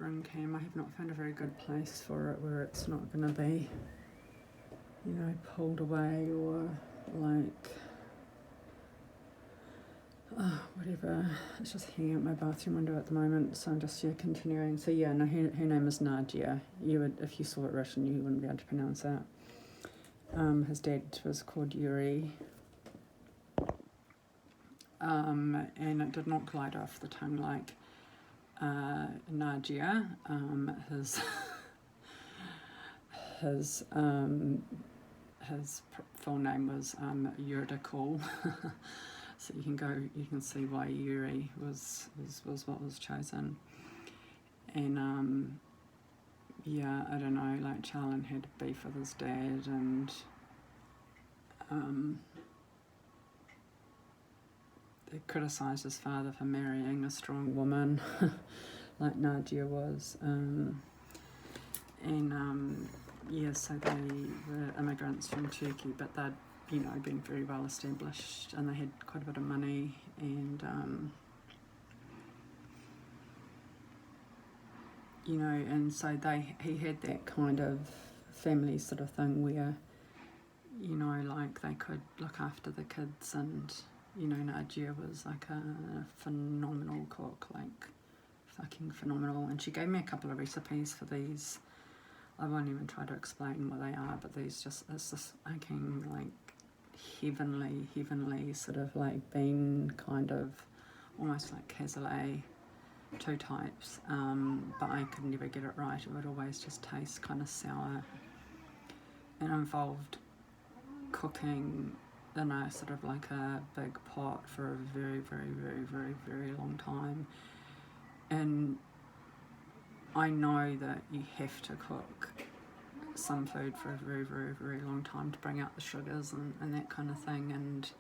ring cam. I have not found a very good place for it where it's not going to be, you know, pulled away or like, whatever. It's just hanging out my bathroom window at the moment, so I'm just continuing. So yeah, no, her name is Nadia. You would, if you saw it written, you wouldn't be able to pronounce that. His dad was called Yuri. And it did not glide off the tongue like Nadia. His full name was Yurdakul. So you can see why Yuri was what was chosen. And yeah, I don't know, like Charlin had beef with his dad, and they criticised his father for marrying a strong woman, like Nadia was. Yeah, so they were immigrants from Turkey, but they'd, you know, been very well established, and they had quite a bit of money, and you know, and so he had that kind of family sort of thing where, you know, like they could look after the kids, and, you know, Nadia was like a phenomenal cook, like fucking phenomenal, and she gave me a couple of recipes for these. I won't even try to explain what they are, but these just, it's just fucking like heavenly sort of like bean, kind of almost like cassoulet, two types, but I could never get it right. It would always just taste kind of sour, and it involved cooking in a sort of like a big pot for a very, very, very, very, very long time. And I know that you have to cook some food for a very, very, very long time to bring out the sugars and that kind of thing, and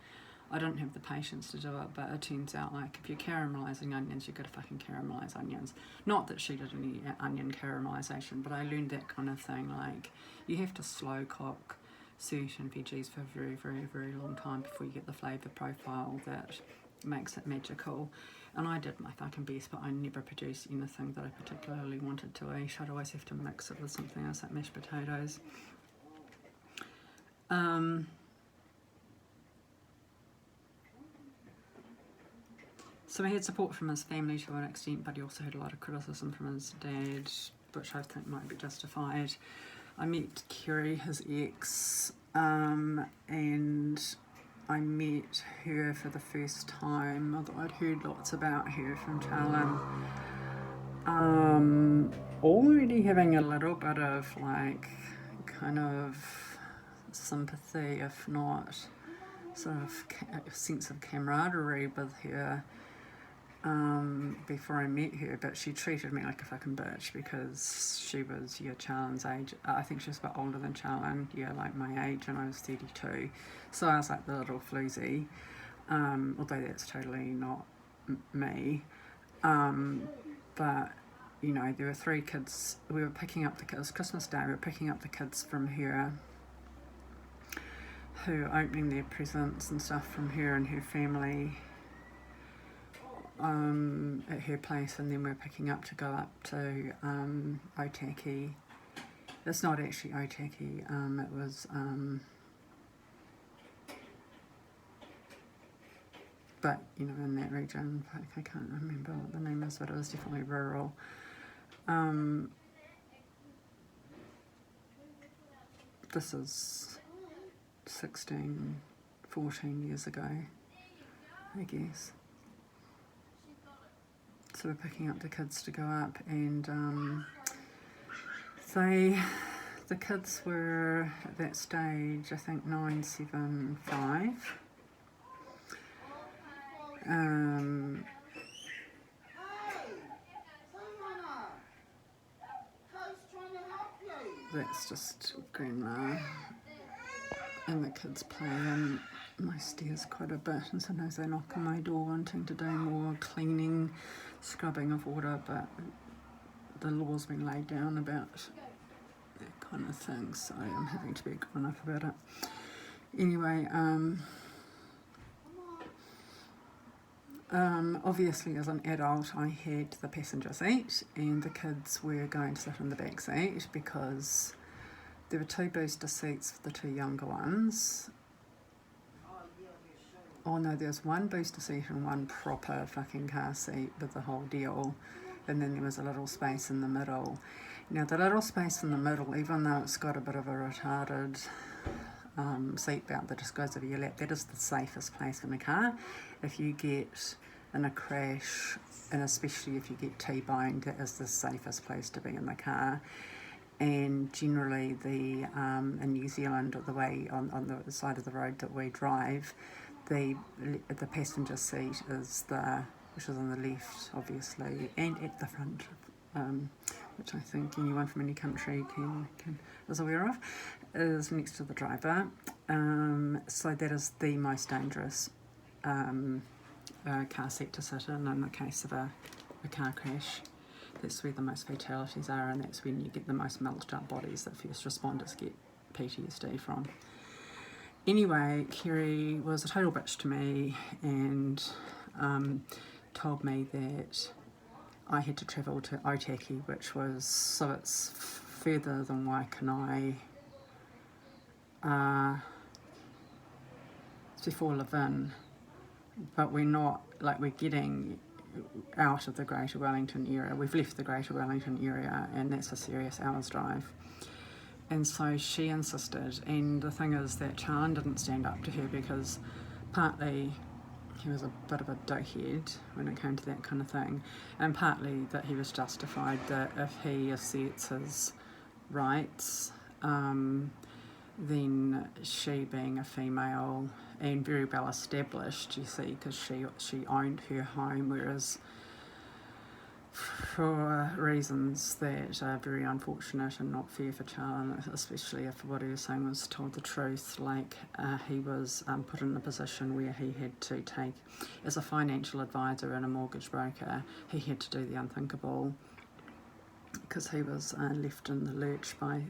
I don't have the patience to do it, but it turns out like if you're caramelising onions, you've got to fucking caramelise onions. Not that she did any onion caramelisation, but I learned that kind of thing, like you have to slow cook certain veggies for a very, very, very long time before you get the flavour profile that makes it magical. And I did my fucking best, but I never produced anything that I particularly wanted to eat. I'd always have to mix it with something else, like mashed potatoes. So he had support from his family to an extent, but he also had a lot of criticism from his dad, which I think might be justified. I met Kerry, his ex, and I met her for the first time, although I'd heard lots about her from Charlin. Already having a little bit of like kind of sympathy, if not sort of a sense of camaraderie with her before I met her, but she treated me like a fucking bitch because she was, yeah, Charlin's age. I think she was a bit older than Charlin, yeah, like my age, and I was 32. So I was like the little floozy, although that's totally not me. But, you know, there were 3 kids. We were picking up the kids. It was Christmas Day. We were picking up the kids from her, who were opening their presents and stuff from her and her family at her place, and then we're picking up to go up to Otaki. It's not actually Otaki, it was but, you know, in that region, I can't remember what the name is, but it was definitely rural. This is 16, 14 years ago, I guess. So we're picking up the kids to go up, and the kids were at that stage, I think 9, 7, 5. That's just Grandma and the kids play in my stairs quite a bit, and sometimes they knock on my door wanting to do more cleaning, scrubbing of water, but the law's been laid down about that kind of thing, so I'm having to be grown up about it. Anyway, Obviously, as an adult, I had the passenger seat, and the kids were going to sit in the back seat because there were 2 booster seats for the 2 younger ones. Oh no, there was 1 booster seat and 1 proper fucking car seat with the whole deal, and then there was a little space in the middle. Now, the little space in the middle, even though it's got a bit of a retarded seatbelt that just goes over your lap, that is the safest place in a car. If you get in a crash, and especially if you get T-boned, that is the safest place to be in the car. And generally, in New Zealand, the way on the side of the road that we drive, the passenger seat which is on the left, obviously, and at the front, which I think anyone from any country is aware of, is next to the driver. So that is the most dangerous car seat to sit in the case of a car crash. That's where the most fatalities are, and that's when you get the most mulched up bodies that first responders get PTSD from. Anyway, Kerry was a total bitch to me and told me that I had to travel to Otaki, it's further than Waikanae. It's before Levin, but we're getting out of the Greater Wellington area. We've left the Greater Wellington area, and that's a serious hour's drive. And so she insisted, and the thing is that Chan didn't stand up to her because partly he was a bit of a dickhead when it came to that kind of thing, and partly that he was justified that if he asserts his rights, then she, being a female and very well established, you see, because she owned her home, whereas for reasons that are very unfortunate and not fair for Charlie, especially if what he was saying was told the truth, he was put in a position where he had to take, as a financial advisor and a mortgage broker, he had to do the unthinkable because he was left in the lurch by,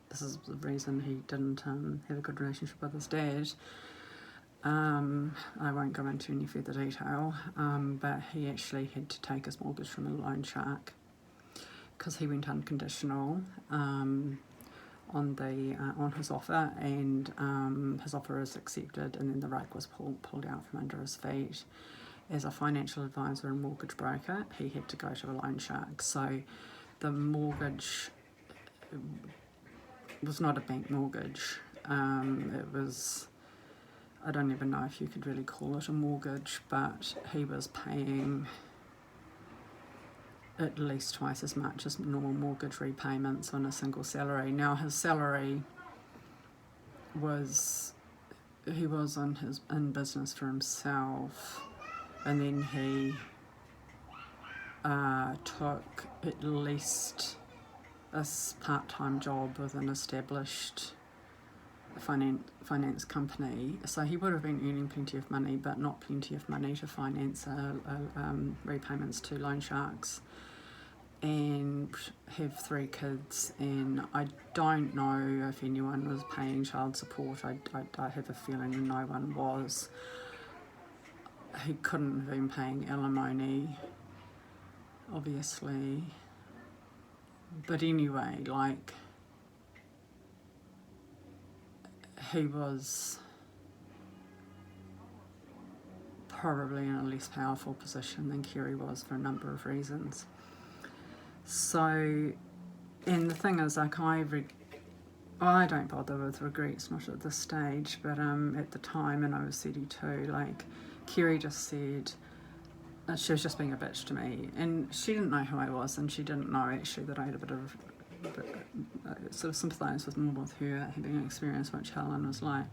this is the reason he didn't have a good relationship with his dad. I won't go into any further detail, but he actually had to take his mortgage from a loan shark because he went unconditional on his offer, and his offer is accepted, and then the rug was pulled out from under his feet. As a financial advisor and mortgage broker, he had to go to a loan shark. So the mortgage was not a bank mortgage. It was, I don't even know if you could really call it a mortgage, but he was paying at least twice as much as normal mortgage repayments on a single salary. Now his salary he was in business for himself, and then he took at least a part-time job with an established finance company, so he would have been earning plenty of money, but not plenty of money to finance repayments to loan sharks, and have 3 kids. And I don't know if anyone was paying child support. I have a feeling no one was. He couldn't have been paying alimony, obviously. But anyway, he was probably in a less powerful position than Kerry was for a number of reasons. So, and the thing is, I don't bother with regrets, not at this stage, but at the time, and I was 32, Kerry just said, she was just being a bitch to me, and she didn't know who I was, and she didn't know actually that I had a bit of sort of sympathise more with her having experienced what Helen was like.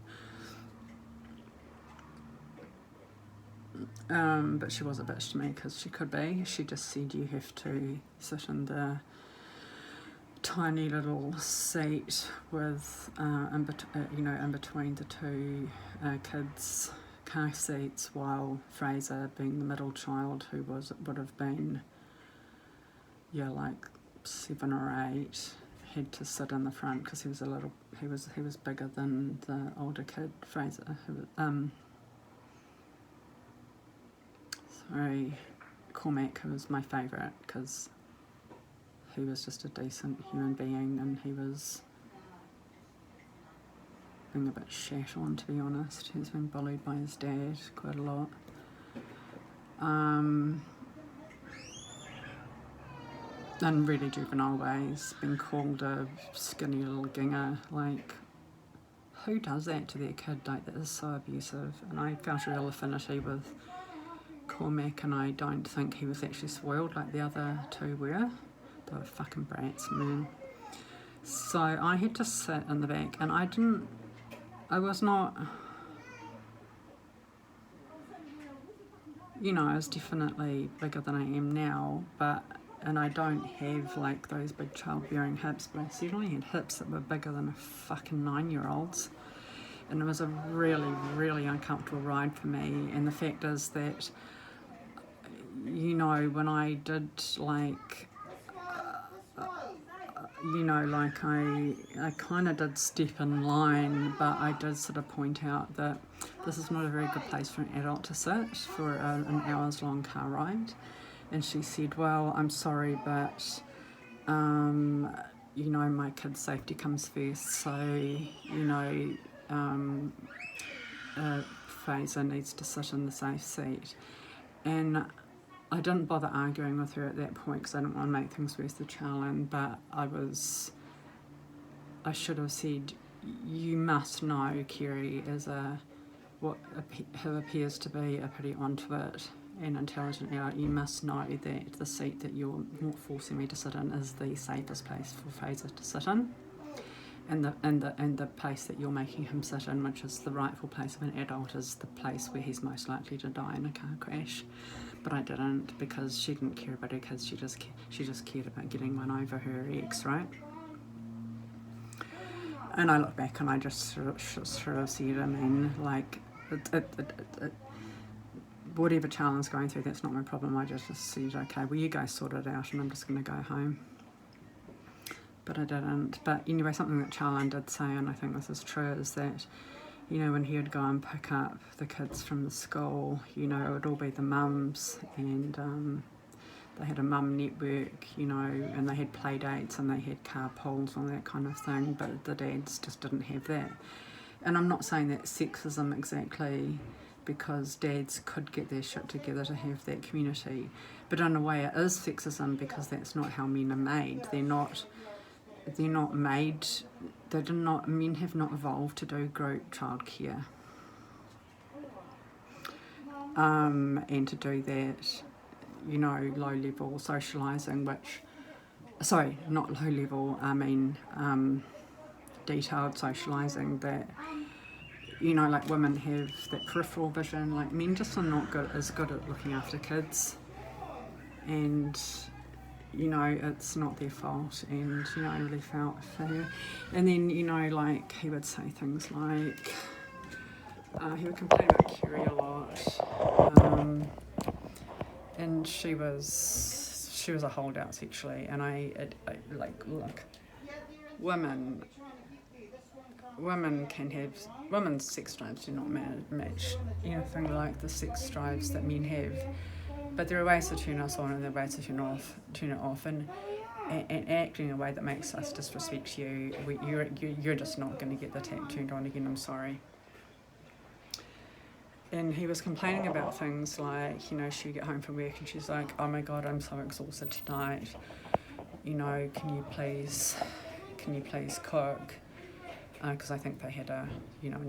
But she was a bitch to me because she could be. She just said you have to sit in the tiny little seat with in between the 2 kids' car seats, while Fraser, being the middle child, who would have been 7 or 8, had to sit in the front because he was bigger than the older kid, Fraser, Cormac, who was my favourite because he was just a decent human being, and he was being a bit shat on, to be honest. He's been bullied by his dad quite a lot. In really juvenile ways, been called a skinny little ginger. Like, who does that to their kid? Like, that is so abusive. And I felt a real affinity with Cormac, and I don't think he was actually spoiled like the other two were. They were fucking brats, man. So I had to sit in the back, and I was not, I was definitely bigger than I am now, and I don't have like those big childbearing hips, but I certainly had hips that were bigger than a fucking 9-year-old's. And it was a really, really uncomfortable ride for me. And the fact is that, when I did like, I kind of did step in line, but I did sort of point out that this is not a very good place for an adult to sit for an hour's long car ride. And she said, well, I'm sorry, but, my kid's safety comes first, so, Fraser needs to sit in the safe seat. And I didn't bother arguing with her at that point because I didn't want to make things worse for Charlene, but I should have said, you must know Kerry is who appears to be a pretty onto it and intelligent adult. You must know that the seat that you're forcing me to sit in is the safest place for Fraser to sit in. And the place that you're making him sit in, which is the rightful place of an adult, is the place where he's most likely to die in a car crash. But I didn't, because she didn't care about her kids. She just cared about getting one over her ex, right? And I look back and I just sort of said, I mean, like, whatever Charlie's going through, that's not my problem. I just said, okay, well, you guys sort it out, and I'm just going to go home. But I didn't. But anyway, something that Charlene did say, and I think this is true, is that, when he would go and pick up the kids from the school, it would all be the mums, and they had a mum network, and they had play dates and they had carpools and that kind of thing, but the dads just didn't have that. And I'm not saying that's sexism exactly, because dads could get their shit together to have that community, but in a way it is sexism, because that's not how men are made. They're not made, men have not evolved to do group childcare. And to do that, low-level socialising, not low-level, detailed socialising that, like women have that peripheral vision, like men just are not as good at looking after kids. And it's not their fault, and I really felt for her. And then he would say things like he would complain about Kerry a lot, and she was a holdout sexually, and I look, women can have, women's sex drives do not match anything like the sex drives that men have. But there are ways to turn us on, and there are ways to turn it off, and acting in a way that makes us disrespect you. You're just not going to get the tap turned on again. I'm sorry. And he was complaining about things like, she'd get home from work and she's like, oh my God, I'm so exhausted tonight. Can you please cook? Because I think they had an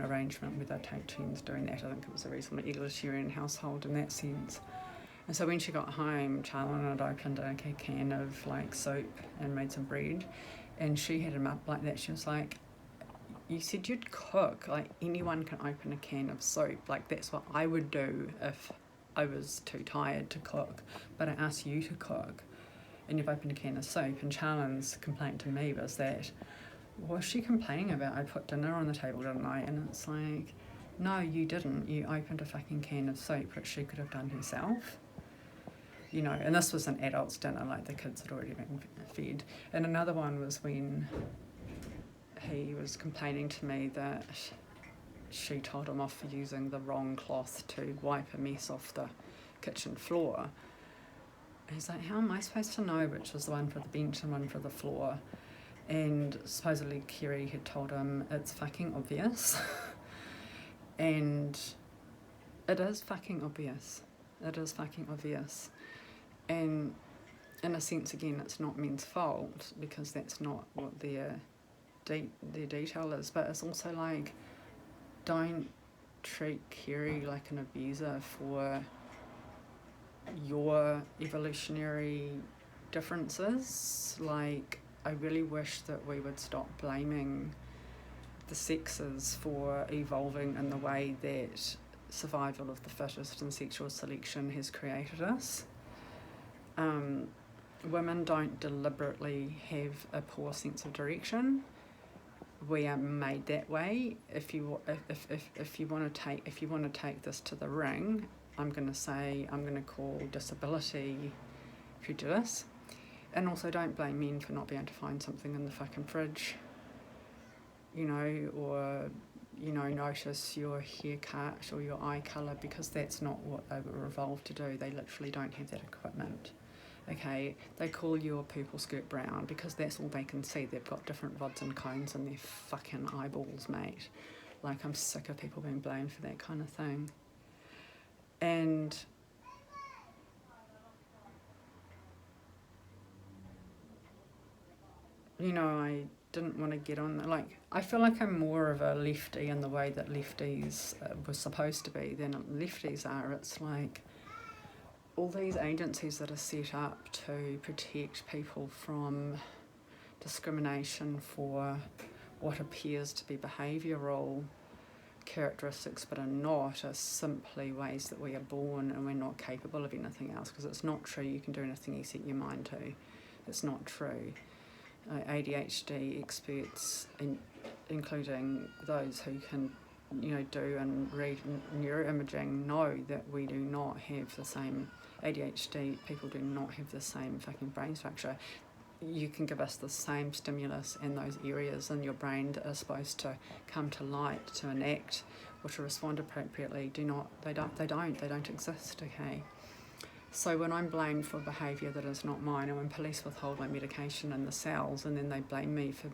arrangement where they'd take turns doing that. I think it was a reasonably egalitarian household in that sense. And so when she got home, Charlene had opened a can of soup and made some bread, and she had him up like that. She was like, you said you'd cook, like anyone can open a can of soup, like that's what I would do if I was too tired to cook, but I asked you to cook and you've opened a can of soup. And Charlene's complaint to me was that, what was she complaining about? I put dinner on the table, didn't I? And it's like, no, you didn't. You opened a fucking can of soup, which she could have done herself. And this was an adult's dinner, like the kids had already been fed. And another one was when he was complaining to me that she told him off for using the wrong cloth to wipe a mess off the kitchen floor. He's like, how am I supposed to know which was the one for the bench and one for the floor? And supposedly Kerry had told him it's fucking obvious. And it is fucking obvious. It is fucking obvious. And in a sense, again, it's not men's fault because that's not what their detail is. But it's also like, don't treat Kerry like an abuser for your evolutionary differences. Like, I really wish that we would stop blaming the sexes for evolving in the way that survival of the fittest and sexual selection has created us. Women don't deliberately have a poor sense of direction. We are made that way. If you want to take this to the ring, I'm going to call disability prejudice. And also, don't blame men for not being able to find something in the fucking fridge, you know, or, you know, notice your haircut or your eye colour, because that's not what they were evolved to do. They literally don't have that equipment. Okay, they call your purple skirt brown because that's all they can see. They've got different rods and cones in their fucking eyeballs, mate. Like, I'm sick of people being blamed for that kind of thing. And you know, I didn't want to get on, like, I feel like I'm more of a lefty in the way that lefties were supposed to be than lefties are. It's like all these agencies that are set up to protect people from discrimination for what appears to be behavioural characteristics but are not, are simply ways that we are born and we're not capable of anything else, because it's not true you can do anything you set your mind to. It's not true. ADHD experts, including those who can, you know, do and read neuroimaging, know that we do not have the same, ADHD people do not have the same fucking brain structure. You can give us the same stimulus, and those areas in your brain that are supposed to come to light, to enact or to respond appropriately, they don't exist, okay? So when I'm blamed for behaviour that is not mine, and when police withhold my medication in the cells and then they blame me for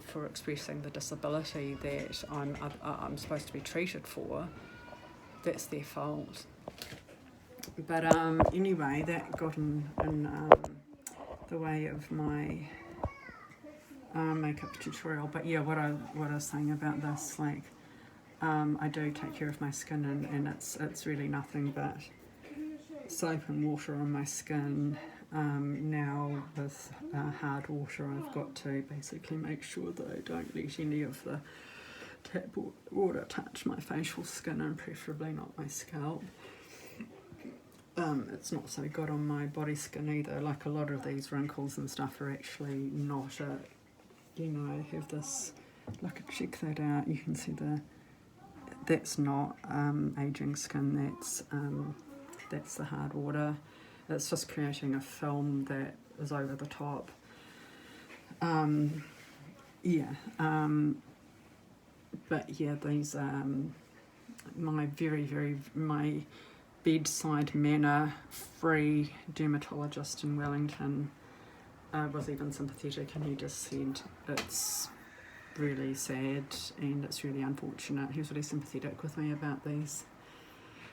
for expressing the disability that I'm supposed to be treated for, that's their fault. But anyway, that got in the way of my makeup tutorial. But yeah, what I was saying about this, like, I do take care of my skin, and it's really nothing but soap and water on my skin. Now with hard water, I've got to basically make sure that I don't let any of the tap water touch my facial skin, and preferably not my scalp. It's not so good on my body skin either. Like, a lot of these wrinkles and stuff are actually not have this, look, check that out. You can see that's not aging skin, that's the hard water. It's just creating a film that is over the top. But yeah, these my bedside manner free dermatologist in Wellington was even sympathetic, and he just said it's really sad and it's really unfortunate. He was really sympathetic with me about these.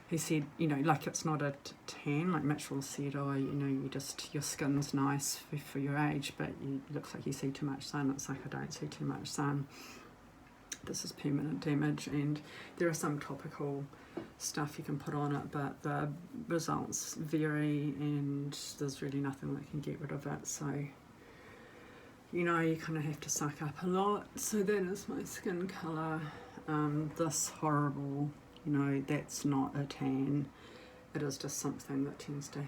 He said, you know, like, it's not a tan, like Mitchell said, your skin's nice for your age, but it looks like you see too much sun. It's like, I don't see too much sun. This is permanent damage, and there are some topical stuff you can put on it, but the results vary, and there's really nothing that can get rid of it. So, you know, you kind of have to suck up a lot. So that is my skin colour. This horrible, you know, that's not a tan. It is just something that tends to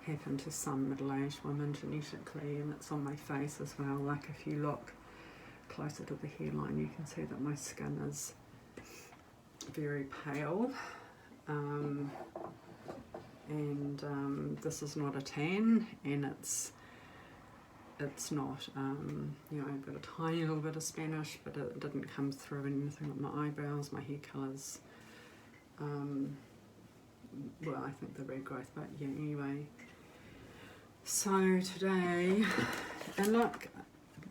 happen to some middle-aged women genetically, and it's on my face as well. Like, if you look closer to the hairline, you can see that my skin is very pale. And this is not a tan, and it's it's not, you know, I've got a tiny little bit of Spanish, but it didn't come through anything like my eyebrows, my hair colours. Well, I think the regrowth, but yeah, anyway. So today, and look,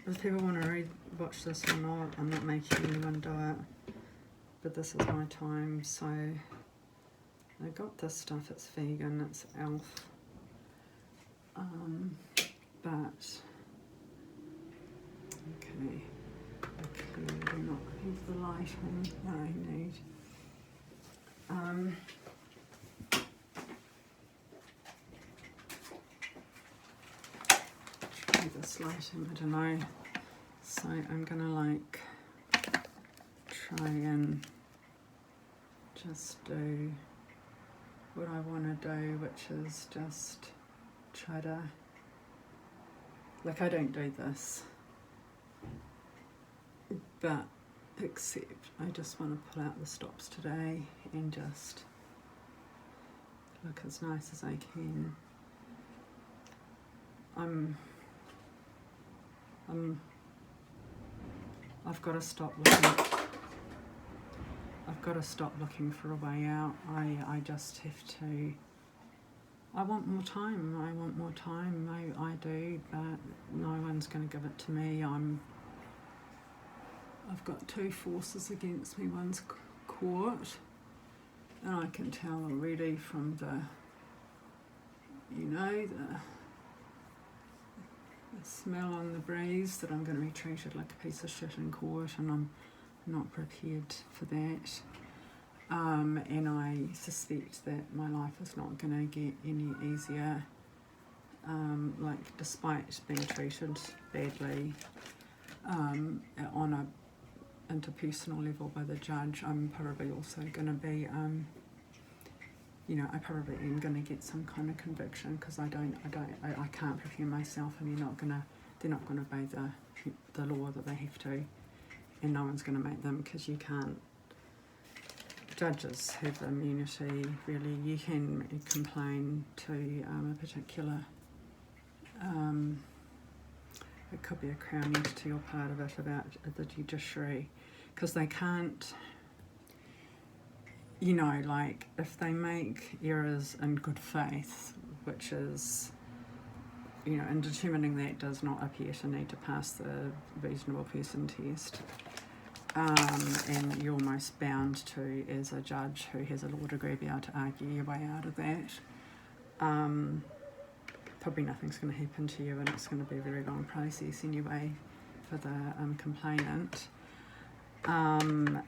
if people want to watch this or not, I'm not making anyone do it, but this is my time. So I got this stuff, it's vegan, it's elf, but okay, do not have the lighting that I need. Try this lighting, I don't know. So I'm gonna like try and just do what I want to do, which is just try to, like, I don't do this, but except I just want to pull out the stops today and just look as nice as I can. I've got to stop looking. I've got to stop looking for a way out. I just have to. I want more time. I want more time. I do, but no one's going to give it to me. I've got two forces against me. One's court, and I can tell already from the, you know, the smell on the breeze that I'm going to be treated like a piece of shit in court, and I'm not prepared for that. And I suspect that my life is not going to get any easier. Like, despite being treated badly on a interpersonal level by the judge, I'm probably also going to be, you know, I probably am going to get some kind of conviction, because I can't prepare myself, and they're not going to obey the law that they have to, and no one's going to make them, because you can't. Judges have immunity, really. You can complain to a particular, it could be a Crown entity or part of it, about the judiciary, because they can't, you know, like, if they make errors in good faith, which is, you know, in determining that does not appear to need to pass the reasonable person test, and you're almost bound to, as a judge who has a law degree, be able to argue your way out of that. Probably nothing's going to happen to you, and it's going to be a very long process anyway for the complainant. And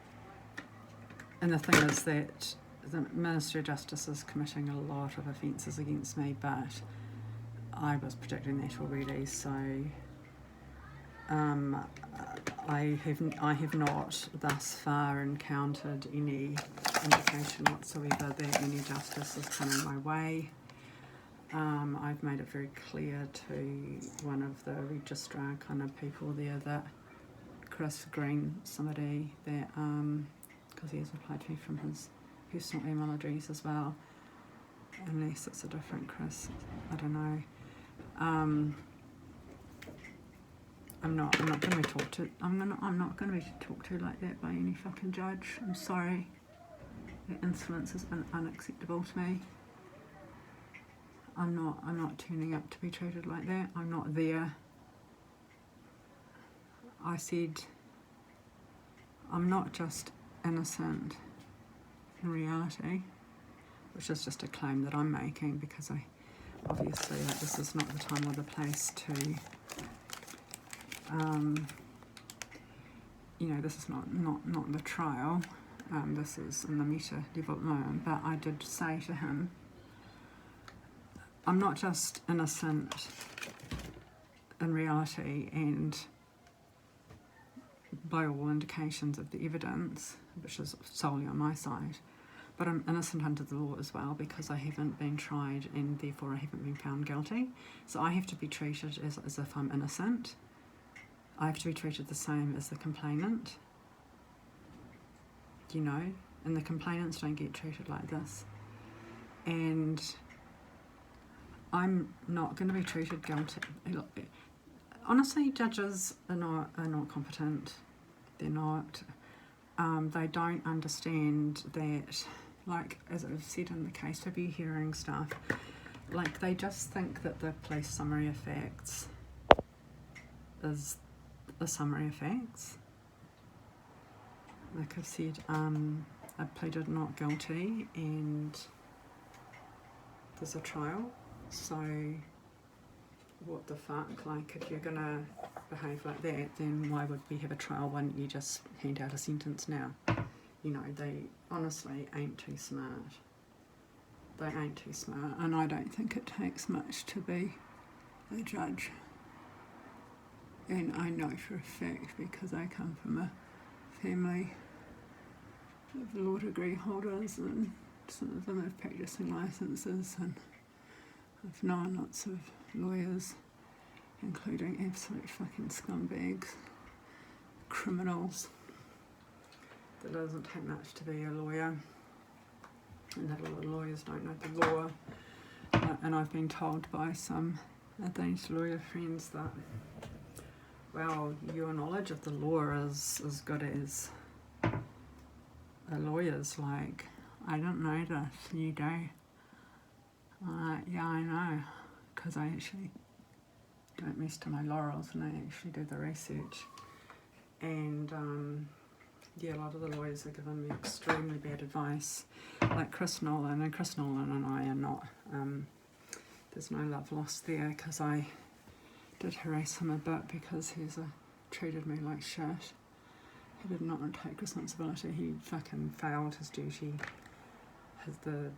the thing is that the Ministry of Justice is committing a lot of offences against me, but I was predicting that already, so I have not thus far encountered any indication whatsoever that any justice is coming my way. I've made it very clear to one of the registrar kind of people there, that Chris Green, somebody that, because he has replied to me from his personal email address as well, unless it's a different Chris, I don't know. I'm not going to be talked to. I'm not going to be talked to like that by any fucking judge. I'm sorry. The insolence is unacceptable to me. I'm not turning up to be treated like that. I'm not there. I said I'm not just innocent in reality, which is just a claim that I'm making, because I obviously, like, this is not the time or the place to, you know, this is not the trial. This is in the meta level at the moment. But I did say to him, I'm not just innocent in reality, and by all indications of the evidence, which is solely on my side, but I'm innocent under the law as well, because I haven't been tried and therefore I haven't been found guilty. So I have to be treated as if I'm innocent. I have to be treated the same as the complainant, you know, and the complainants don't get treated like this. And I'm not going to be treated guilty. honestly, judges are not competent. They're not. They don't understand that, like, as I've said in the case review hearing stuff, like, they just think that the police summary of facts is a summary of facts. Like I've said, I pleaded not guilty and there's a trial, so what the fuck, like, if you're gonna behave like that, then why would we have a trial? Why don't you just hand out a sentence now? You know, they honestly ain't too smart. They ain't too smart, and I don't think it takes much to be a judge. And I know for a fact, because I come from a family of law degree holders, and some of them have practicing licences, and I've known lots of lawyers, including absolute fucking scumbags, criminals. That doesn't take much to be a lawyer, and that a lot of lawyers don't know the law. And I've been told by some of these lawyer friends that, well, your knowledge of the law is as good as a lawyer's. Like, I don't know this, you do. Yeah, I know, because I actually don't mess to my laurels and I actually do the research. And yeah, a lot of the lawyers are giving me extremely bad advice, like Chris Nolan, and I are not, there's no love lost there, because I did harass him a bit because he's treated me like shit. He did not take responsibility. He fucking failed his duty, the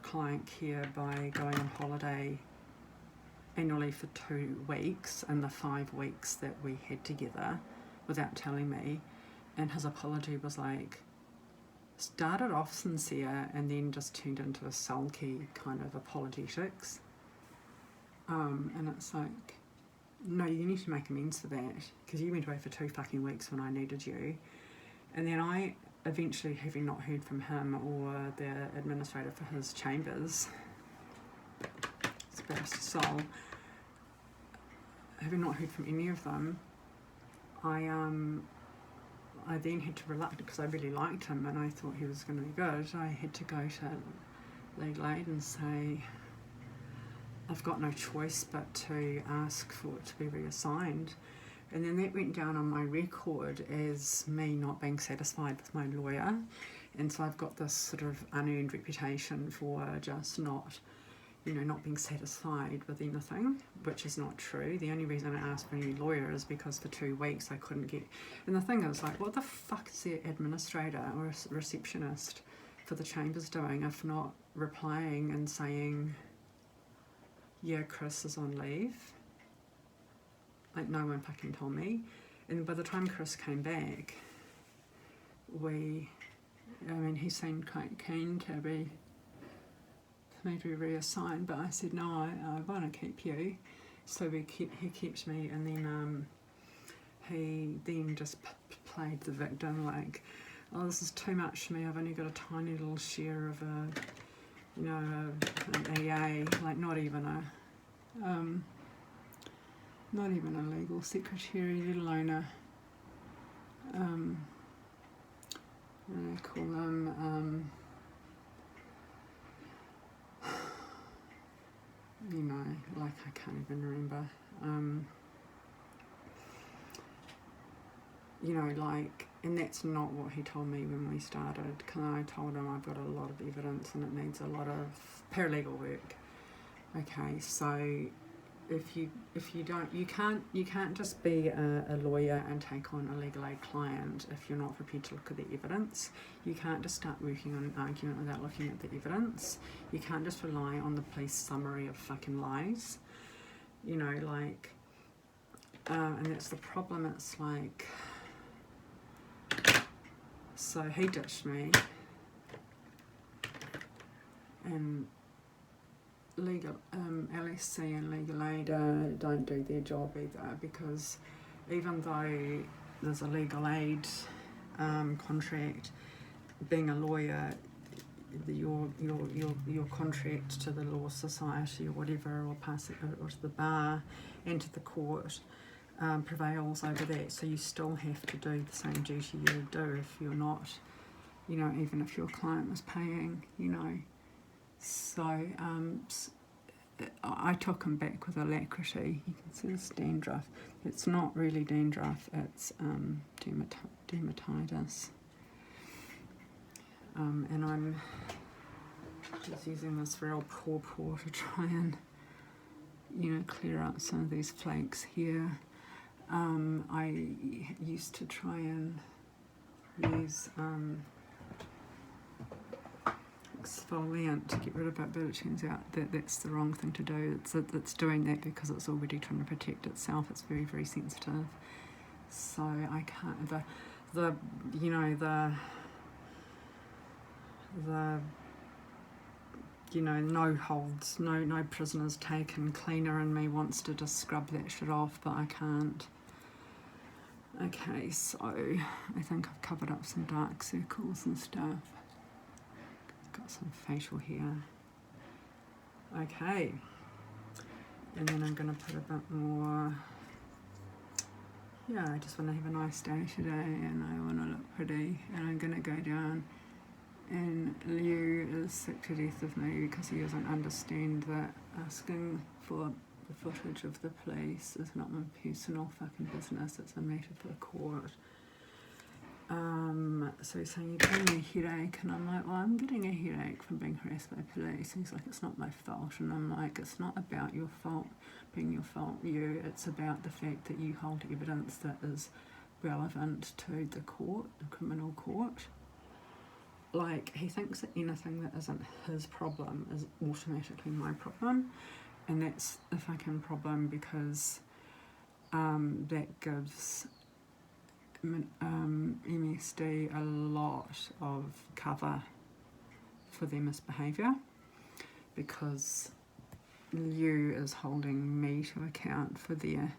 client care, by going on holiday annually for 2 weeks in the 5 weeks that we had together without telling me. And his apology was like, started off sincere and then just turned into a sulky kind of apologetics. And it's like, no, you need to make amends for that, because you went away for 2 fucking weeks when I needed you. And then I eventually, having not heard from him or the administrator for his chambers, Barrister Sol, having not heard from any of them, I then had to reluctant, because I really liked him and I thought he was going to be good, I had to go to legal aid and say, I've got no choice but to ask for it to be reassigned. And then that went down on my record as me not being satisfied with my lawyer. And so I've got this sort of unearned reputation for just not being satisfied with anything, which is not true. The only reason I asked for a new lawyer is because for 2 weeks I couldn't get... And the thing is, like, what the fuck is the administrator or a receptionist for the chambers doing if not replying and saying, yeah, Chris is on leave? Like, no one fucking told me. And by the time Chris came back, he seemed quite keen to be reassigned, but I said, no, I want to keep you. So he kept me, and then he then just played the victim, like, oh, this is too much for me, I've only got a tiny little share of an EA, like not even a legal secretary, let alone what do they call them, like, I can't even remember, and that's not what he told me when we started, because I told him I've got a lot of evidence and it needs a lot of paralegal work. Okay, so if you don't, you can't just be a lawyer and take on a legal aid client if you're not prepared to look at the evidence. You can't just start working on an argument without looking at the evidence. You can't just rely on the police summary of fucking lies. And that's the problem. It's like, so he ditched me, and legal LSC and legal aid don't do their job either, because even though there's a legal aid contract, being a lawyer, your contract to the Law Society or whatever, or pass it or to the bar and to the court prevails over that. So you still have to do the same duty you would do if you're not, even if your client was paying, So I took him back with alacrity. You can see this dandruff. It's not really dandruff, it's dermatitis. And I'm just using this real paw to try and, clear up some of these flakes here. I used to try and use exfoliant to get rid of it, but it turns out that that's the wrong thing to do. It's doing that because it's already trying to protect itself. It's very, very sensitive. So I can't, the no holds, no prisoners taken cleaner in me wants to just scrub that shit off, but I can't. Okay, so I think I've covered up some dark circles and stuff. Got some facial hair. Okay, and then I'm going to put a bit more. I just want to have a nice day today and I want to look pretty, and I'm going to go down, and Liu is sick to death of me because he doesn't understand that asking for the footage of the police is not my personal fucking business, it's a matter for the court. So he's saying, you're getting a headache, and I'm like, well, I'm getting a headache from being harassed by police. And he's like, it's not my fault, and I'm like, it's not about your fault being your fault, it's about the fact that you hold evidence that is relevant to the court, the criminal court. Like, he thinks that anything that isn't his problem is automatically my problem, and that's a fucking problem because that gives MSD a lot of cover for their misbehaviour, because Liu is holding me to account for their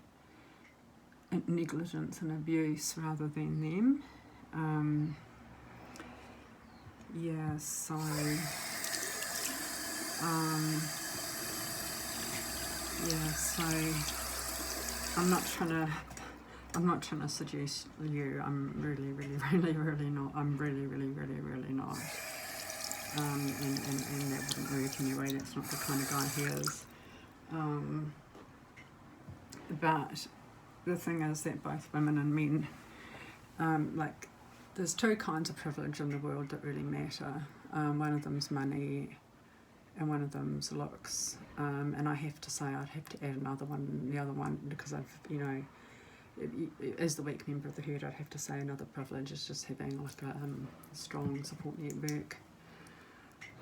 negligence and abuse rather than them. So I'm not trying to seduce you. I'm really not. I'm really not. And that wouldn't work anyway. That's not the kind of guy he is. But the thing is that both women and men, there's two kinds of privilege in the world that really matter. One of them's money, and one of them's looks. And I have to say, I'd have to add another one, the other one, because I've, as the weak member of the herd, I'd have to say another privilege is just having like a strong support network.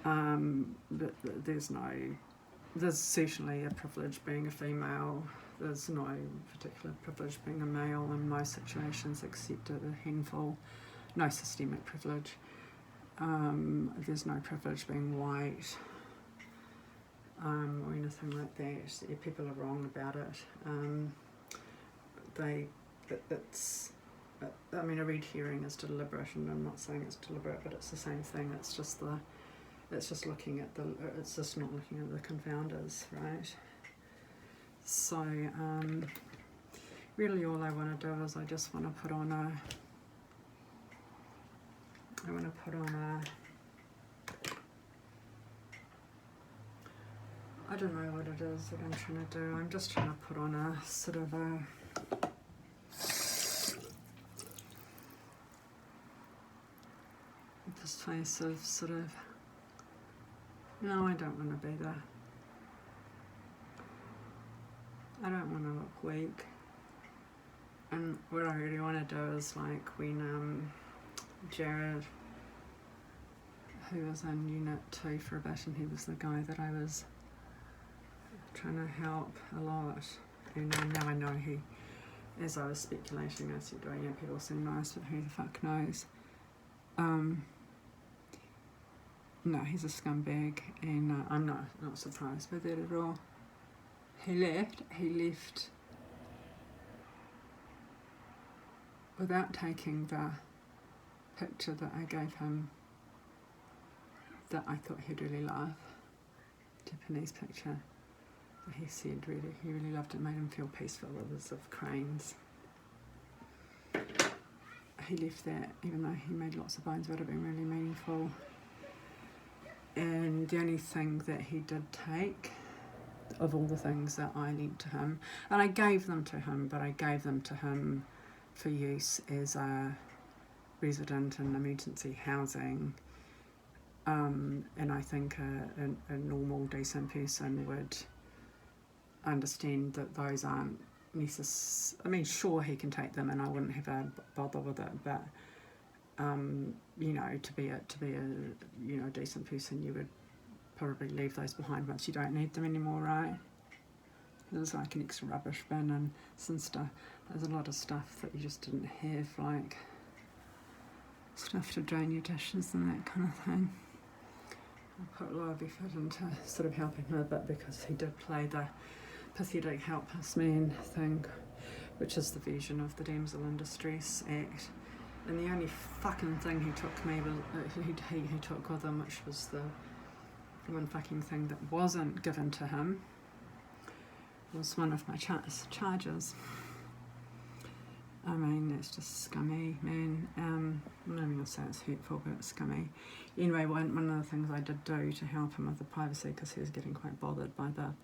But there's certainly a privilege being a female. There's no particular privilege being a male in most situations, except a handful. No systemic privilege. There's no privilege being white, or anything like that. Yeah, people are wrong about it. A red herring is deliberate, and I'm not saying it's deliberate, but it's the same thing. It's just not looking at the confounders, right? So really all I want to do is I just want to put on a I don't know what it is that I'm trying to do. I'm just trying to put on a sort of this face of sort of, no, I don't want to be there. I don't want to look weak. And what I really want to do is like when Jared, who was in Unit 2 for a bit, and he was the guy that I was trying to help a lot. And now I know he, as I was speculating, I said, people seem nice, but who the fuck knows? No, he's a scumbag, and I'm not surprised by that at all. He left without taking the picture that I gave him that I thought he'd really love. Japanese picture that he said he really loved. It made him feel peaceful. It was of cranes. He left that, even though he made lots of bones, it would have been really meaningful. And the only thing that he did take, of all the things that I lent to him, and I gave them to him, but I gave them to him for use as a resident in emergency housing. And I think a normal, decent person would understand that those aren't necessary. I mean, sure, he can take them, and I wouldn't have a bother with it. But you know, to be a decent person, you would probably leave those behind once you don't need them anymore, right? There's like an extra rubbish bin and some stuff. There's a lot of stuff that you just didn't have, like stuff to drain your dishes and that kind of thing. I put a lot of effort into sort of helping him a bit because he did play the pathetic helpless man thing, which is the version of the Damsel in Distress Act. And the only fucking thing he took me was he took with him, which was the one fucking thing that wasn't given to him, was one of my chargers. I mean, that's just scummy, man. I'm not even going to say it's hurtful, but it's scummy. Anyway, one of the things I did do to help him with the privacy, because he was getting quite bothered by the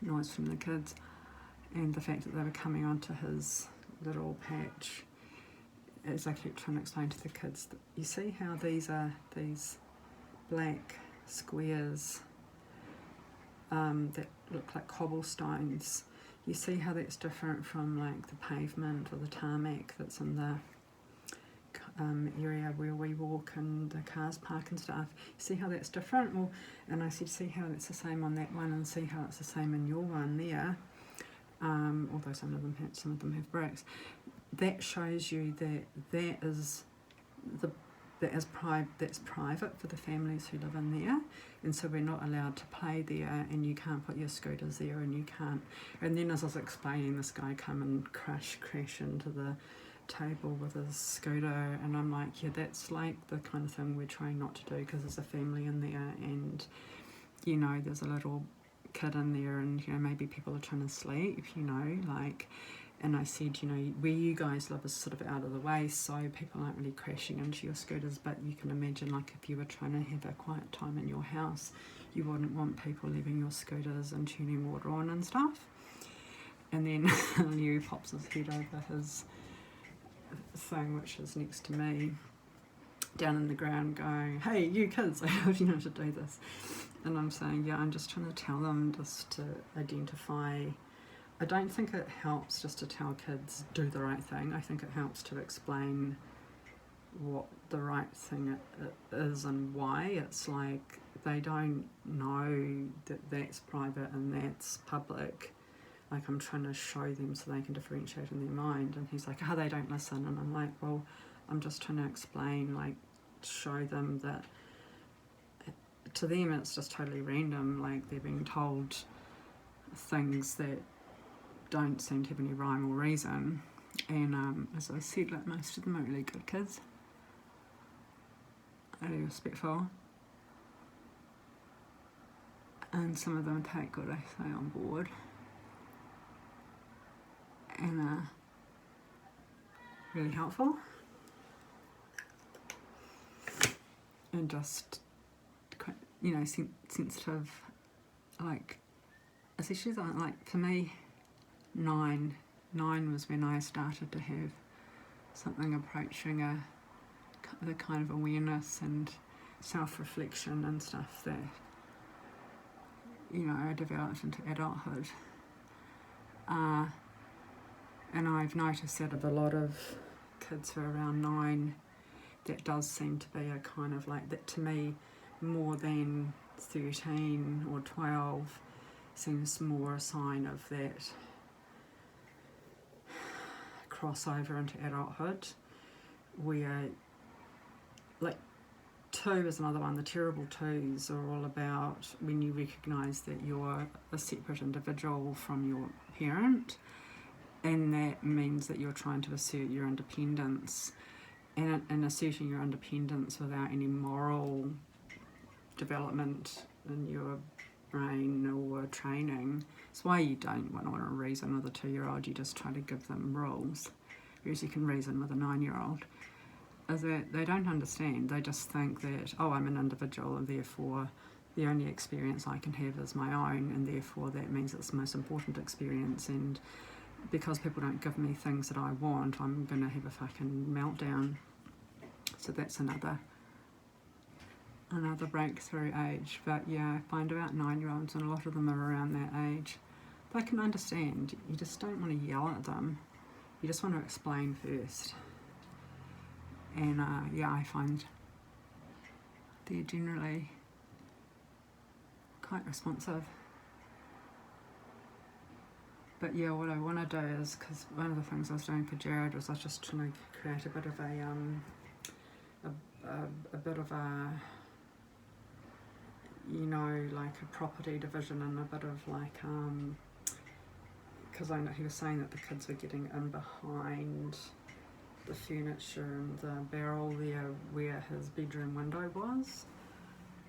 noise from the kids and the fact that they were coming onto his little patch, as I kept trying to explain to the kids, that you see how these are these black squares that look like cobblestones. You see how that's different from like the pavement or the tarmac that's in the area where we walk and the cars park and stuff. You see how that's different? Well, and I said, see how it's the same on that one, and see how it's the same in your one there. Although some of them have bricks. That shows you that that's private for the families who live in there, and so we're not allowed to play there, and you can't put your scooters there, and you can't. And then as I was explaining, this guy come and crash into the table with his scooter, and I'm like, yeah, that's like the kind of thing we're trying not to do, because there's a family in there, and you know, there's a little kid in there, and you know, maybe people are trying to sleep, you know, like. And I said, you know, where you guys live is sort of out of the way, so people aren't really crashing into your scooters, but you can imagine, like, if you were trying to have a quiet time in your house, you wouldn't want people leaving your scooters and turning water on and stuff. And then Larry pops his head over his thing, which is next to me, down in the ground, going, hey, you kids, how do you know to do this? And I'm saying, yeah, I'm just trying to tell them just to identify. I don't think it helps just to tell kids do the right thing. I think it helps to explain what the right thing is and why. It's like they don't know that that's private and that's public. Like, I'm trying to show them so they can differentiate in their mind. And he's like, oh, they don't listen. And I'm like, well, I'm just trying to explain, like, show them that to them it's just totally random. Like, they're being told things that don't seem to have any rhyme or reason, and as I said, like, most of them are really good kids, really respectful, and some of them take what I say on board, and are really helpful, and just quite, you know, sensitive, like, especially like, for me, Nine was when I started to have something approaching the kind of awareness and self-reflection and stuff that, you know, I developed into adulthood. And I've noticed that of a lot of kids who are around 9, that does seem to be a kind of like, that to me, more than 13 or 12, seems more a sign of that crossover into adulthood, where, like, 2 is another one. The terrible 2s are all about when you recognise that you're a separate individual from your parent, and that means that you're trying to assert your independence, and asserting your independence without any moral development in your brain or training. It's why you don't want to reason with a 2-year-old. You just try to give them rules, whereas you can reason with a 9-year-old. Is that they don't understand. They just think that, oh, I'm an individual and therefore the only experience I can have is my own, and therefore that means it's the most important experience, and because people don't give me things that I want, I'm going to have a fucking meltdown. So that's another breakthrough age. But yeah, I find about 9-year-olds, and a lot of them are around that age, they can understand. You just don't want to yell at them. You just want to explain first. And yeah, I find they're generally quite responsive. But yeah, what I want to do is, because one of the things I was doing for Jared was I was just trying to create a bit of a you know, like a property division, and a bit of like, because I know he was saying that the kids were getting in behind the furniture and the barrel there where his bedroom window was,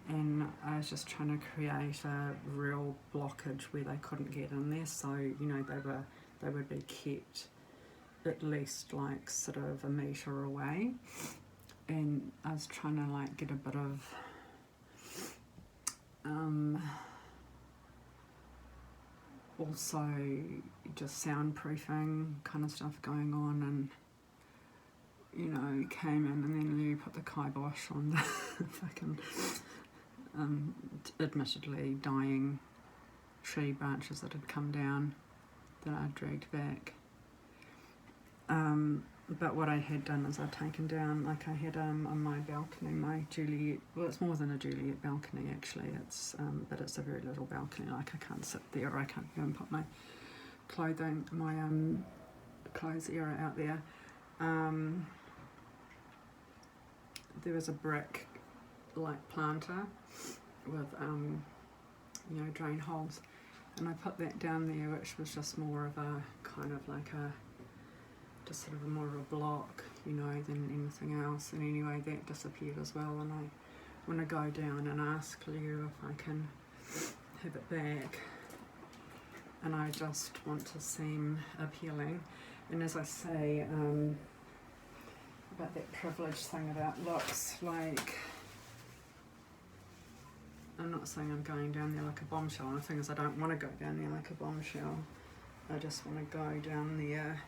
and I was just trying to create a real blockage where they couldn't get in there, so you know they would be kept at least like sort of a metre away. And I was trying to like get a bit of also just soundproofing kind of stuff going on, and you know, came in and then Lou put the kibosh on the fucking admittedly dying tree branches that had come down that I dragged back. But what I had done is I'd taken down, like I had on my balcony, my Juliet, well it's more than a Juliet balcony actually, it's but it's a very little balcony, like I can't sit there, or I can't go and put my clothing, my clothes area out there. There was a brick like planter with you know, drain holes, and I put that down there, which was just more of a kind of like a just sort of a more of a block, you know, than anything else. And anyway, that disappeared as well, and I want to go down and ask Leo if I can have it back, and I just want to seem appealing. And as I say about that privilege thing about looks, like I'm not saying I'm going down there like a bombshell, and the thing is I don't want to go down there like a bombshell. I just want to go down there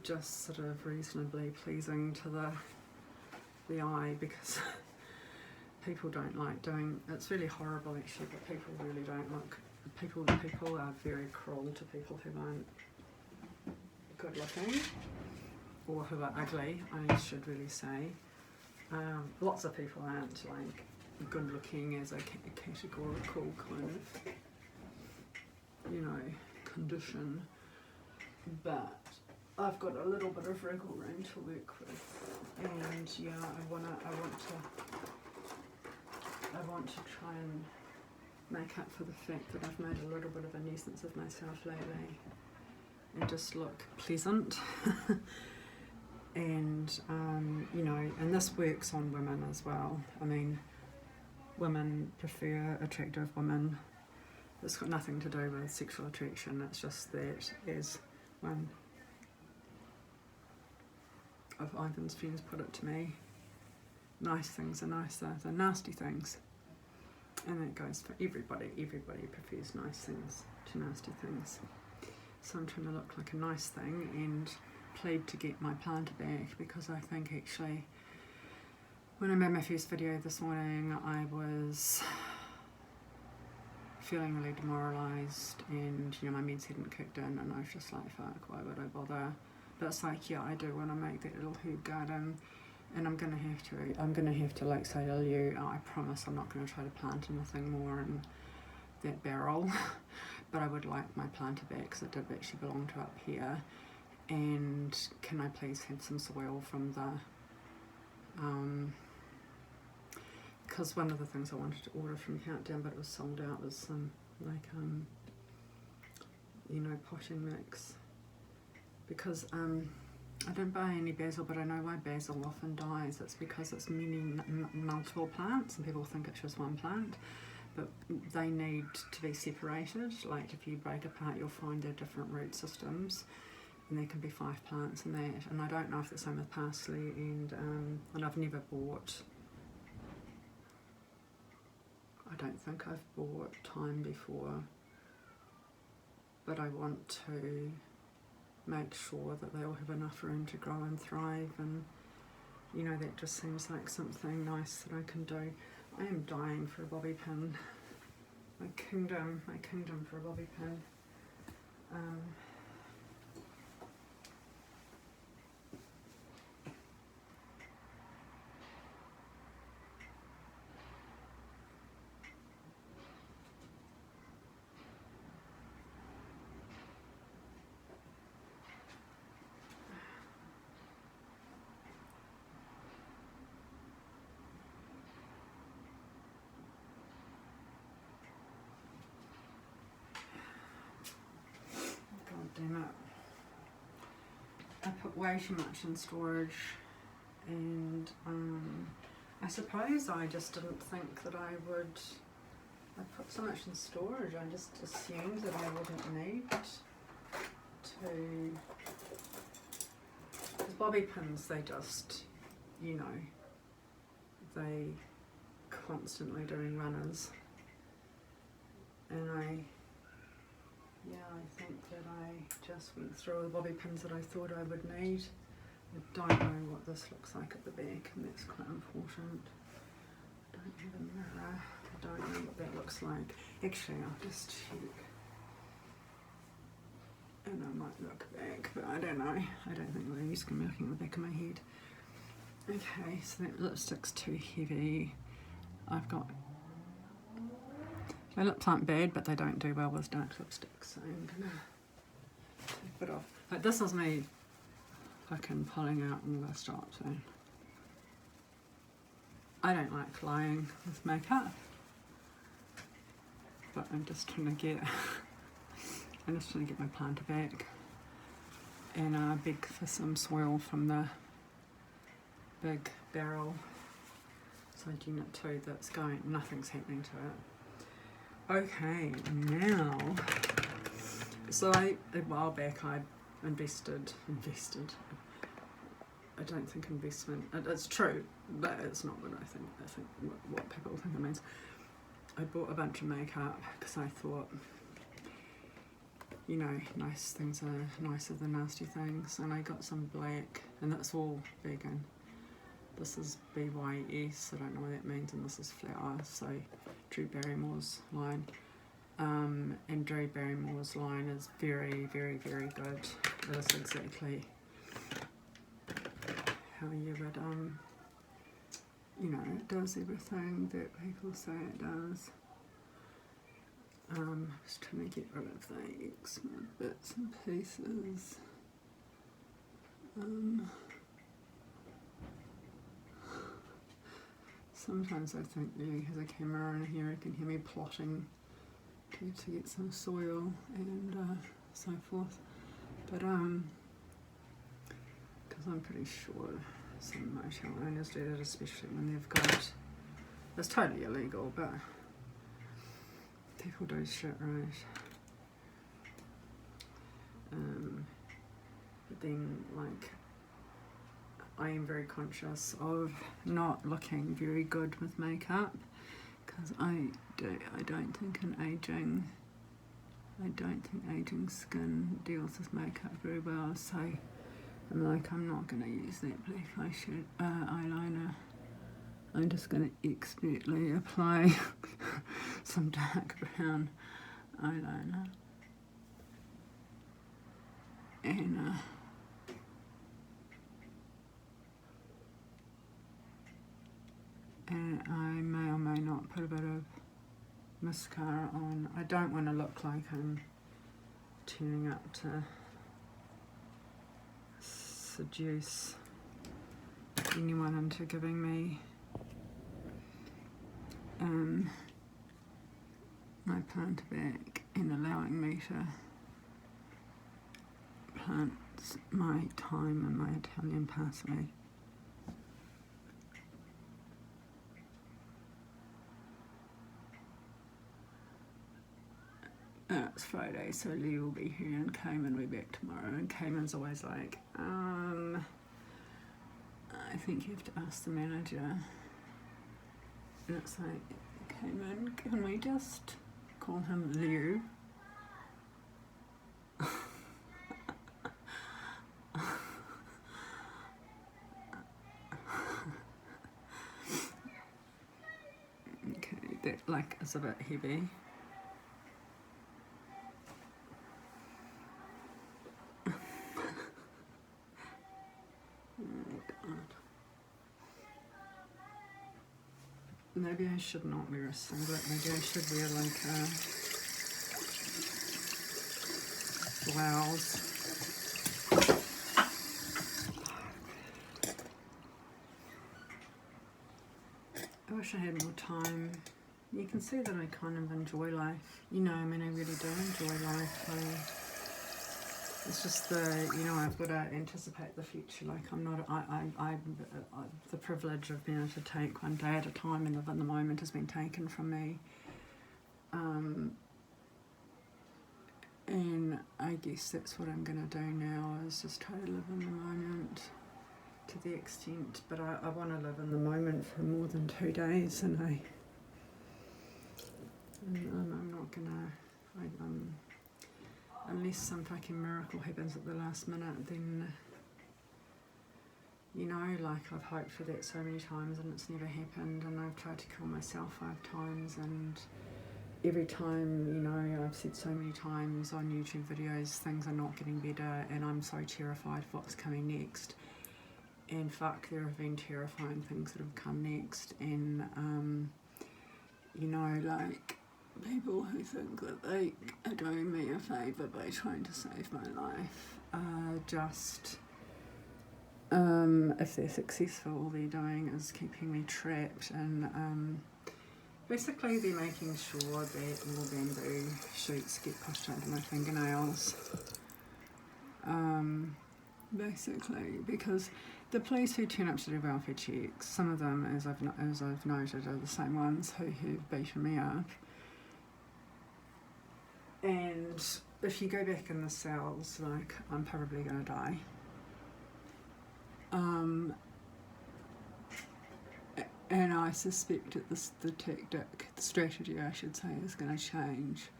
just sort of reasonably pleasing to the eye, because people don't like doing, it's really horrible actually, but people really don't like, people are very cruel to people who aren't good looking, or who are ugly, I should really say. Lots of people aren't like good looking as a categorical kind of, you know, condition, but I've got a little bit of wriggle room to work with, and yeah, I want to try and make up for the fact that I've made a little bit of a nuisance of myself lately, and just look pleasant. And you know, and this works on women as well. I mean, women prefer attractive women. It's got nothing to do with sexual attraction, it's just that, as one of Ivan's friends put it to me, nice things are nicer than nasty things. And that goes for everybody. Everybody prefers nice things to nasty things. So I'm trying to look like a nice thing and plead to get my planter back, because I think actually when I made my first video this morning I was feeling really demoralised, and you know, my meds hadn't kicked in, and I was just like, fuck, why would I bother? But it's like, yeah, I do want to make that little herb garden, and I'm gonna have to like say to you, I promise I'm not going to try to plant anything more in that barrel. But I would like my planter back, because it did actually belong to up here. And can I please have some soil from the because one of the things I wanted to order from Countdown, but it was sold out, was some like you know, potting mix, because I don't buy any basil, but I know why basil often dies. It's because it's multiple plants and people think it's just one plant, but they need to be separated. Like if you break apart, you'll find they're different root systems, and there can be 5 plants in that. And I don't know if it's the same with parsley, and I've never bought, I don't think I've bought thyme before, but I want to make sure that they all have enough room to grow and thrive, and you know, that just seems like something nice that I can do. I am dying for a bobby pin. My kingdom for a bobby pin. Damn it. I put way too much in storage, and I suppose I just didn't think that I would. I put so much in storage, I just assumed that I wouldn't need to. Because bobby pins, they just, you know, they constantly doing runners, and I think that I just went through all the bobby pins that I thought I would need. I don't know what this looks like at the back, and that's quite important. I don't have a mirror. I don't know what that looks like. Actually, I'll just check. And I might look back, but I don't know. I don't think the use can be looking at the back of my head. Okay, so that lipstick's too heavy. I've got... My lips aren't bad, but they don't do well with dark lipstick, so I'm gonna take it off. But this is me fucking pulling out all the stops. So I don't like lying with makeup, but I'm just trying to get my planter back, and beg for some soil from the big barrel side unit 2 that's going. Nothing's happening to it. Okay, now, so a while back I invested, I don't think investment, it's true, but it's not what I think what people think it means. I bought a bunch of makeup because I thought, you know, nice things are nicer than nasty things, and I got some black, and that's all vegan. This is BYS, I don't know what that means, and this is flour, so Drew Barrymore's line. And Drew Barrymore's line is very, very, very good. It is exactly how you would, you know, it does everything that people say it does. Just trying to get rid of the eczema bits and pieces. Sometimes I think Lily has a camera in here, I can hear me plotting to get some soil and so forth. But because I'm pretty sure some motel owners do that, especially when they've got, it's totally illegal, but people do shit right. But then, like, I am very conscious of not looking very good with makeup, because I don't think aging skin deals with makeup very well. So I'm like, I'm not going to use that black eyeliner. I'm just going to expertly apply some dark brown eyeliner, and I may or may not put a bit of mascara on. I don't want to look like I'm turning up to seduce anyone into giving me my planter back and allowing me to plant It's my thyme and my Italian parsley. It's Friday, so Lee will be here and Cayman will be back tomorrow. And Cayman's always like, I think you have to ask the manager. And it's like, Cayman, can we just call him Liu? Okay, that like is a bit heavy. Maybe I should not wear a singlet. Maybe I should wear like a blouse. I wish I had more time. You can see that I kind of enjoy life. You know, I mean, I really do enjoy life. It's just I've got to anticipate the future. Like I'm not, the privilege of being able to take one day at a time and live in the moment has been taken from me. And I guess that's what I'm going to do now, is just try to live in the moment to the extent, but I want to live in the moment for more than 2 days, and I'm not going to, unless some fucking miracle happens at the last minute, then, you know, like I've hoped for that so many times and it's never happened, and I've tried to kill myself 5 times, and every time, you know, I've said so many times on YouTube videos, things are not getting better, and I'm so terrified of what's coming next. And fuck, there have been terrifying things that have come next, and, you know, like, people who think that they are doing me a favour by trying to save my life are just, if they're successful, all they're doing is keeping me trapped, and basically they're making sure that more bamboo shoots get pushed under my fingernails, basically, because the police who turn up to do welfare checks, some of them, as I've noted, are the same ones who've beaten me up. And if you go back in the cells, like, I'm probably going to die. And I suspect that the strategy, I should say, is going to change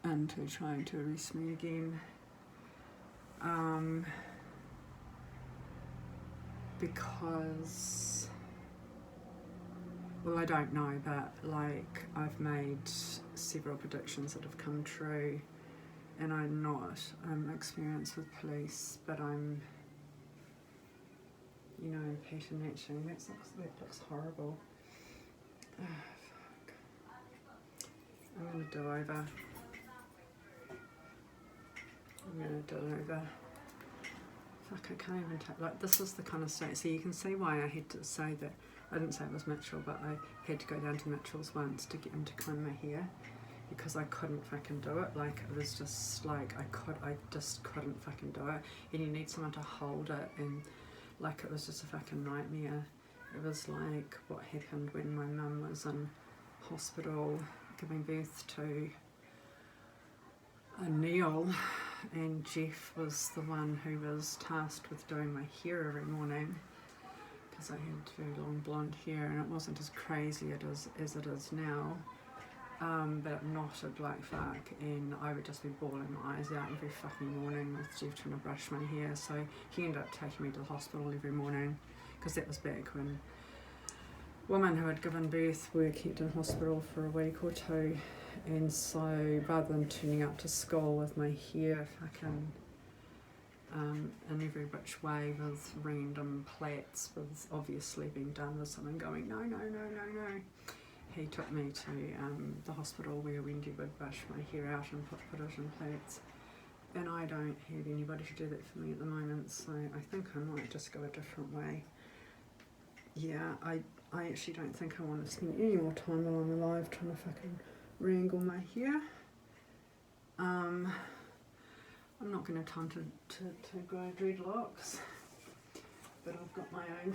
into trying to arrest me again. Because, well, I don't know, but like I've made several predictions that have come true, and I'm not experienced with police, but I'm, you know, patient etching. That looks horrible. Oh, fuck. I'm gonna do over. Fuck, I can't even tell. Like, this is the kind of state. So you can see why I had to say that. I didn't say it was Mitchell, but I had to go down to Mitchell's once to get him to comb my hair, because I couldn't fucking do it. Like, it was just like I just couldn't fucking do it. And you need someone to hold it, and like, it was just a fucking nightmare. It was like what happened when my mum was in hospital giving birth to a Neil, and Jeff was the one who was tasked with doing my hair every morning, because I had very long blonde hair, and it wasn't as crazy as it is now, but it knotted like fuck, and I would just be bawling my eyes out every fucking morning with Jeff trying to brush my hair. So he ended up taking me to the hospital every morning, because that was back when women who had given birth were kept in hospital for a week or two. And so rather than turning up to school with my hair fucking in every which way with random plaits, with obviously being done with someone going, no, he took me to the hospital where Wendy would brush my hair out and put it in plaits. And I don't have anybody to do that for me at the moment, so I think I might just go a different way. Yeah, I actually don't think I want to spend any more time while I'm alive trying to fucking wrangle my hair. I'm not going to have time to grow dreadlocks, but I've got my own